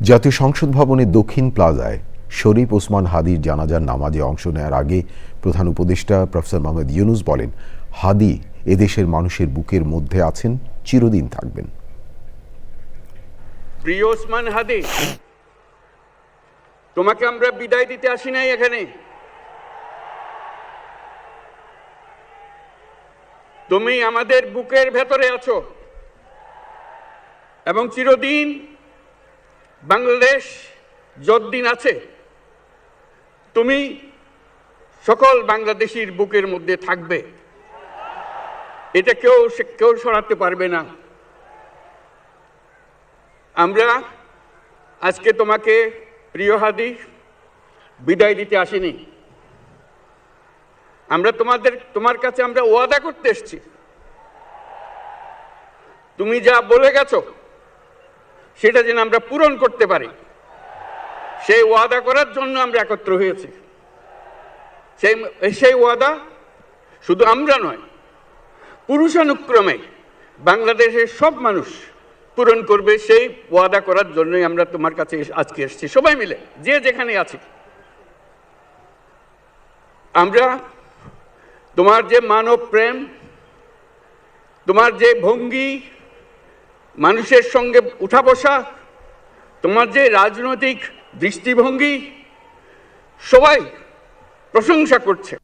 জাতীয় সংসদ ভবনের দক্ষিণ প্লাজায় শরীফ ওসমান হাদির জানাজার নামাজে অংশ নেওয়ার আগে প্রধান উপদেষ্টা প্রফেসর মোহাম্মদ ইউনূস বলেন, হাদি এদেশের মানুষের বুকের মধ্যে আছেন, চিরদিন থাকবেন। প্রিয় ওসমান হাদি, তোমাকে আমরা বিদায় দিতে আসি নাই এখানে। তুমি আমাদের বুকের ভেতরে আছো এবং চিরদিন বাংলাদেশ যতদিন আছে তুমি সকল বাংলাদেশির বুকের মধ্যে থাকবে। এটা কেউ সরাতে পারবে না। আমরা আজকে তোমাকে প্রিয় হাদি বিদায় দিতে আসিনি। আমরা তোমার কাছে আমরা ওয়াদা করতে এসেছি। তুমি যা বলে গেছো সেটা যেন আমরা পূরণ করতে পারি, সেই ওয়াদা করার জন্য আমরা একত্র হয়েছি। সেই ওয়াদা শুধু আমরা নয়, পুরুষানুক্রমে বাংলাদেশের সব মানুষ পূরণ করবে। সেই ওয়াদা করার জন্যই আমরা তোমার কাছে আজকে এসেছি, সবাই মিলে যে যেখানে আছি। আমরা তোমার যে মানব প্রেম, তোমার যে ভঙ্গি, মানুষের সঙ্গে উঠা বসা, তোমার যে রাজনৈতিক দৃষ্টিভঙ্গি, সবাই প্রশংসা করছে।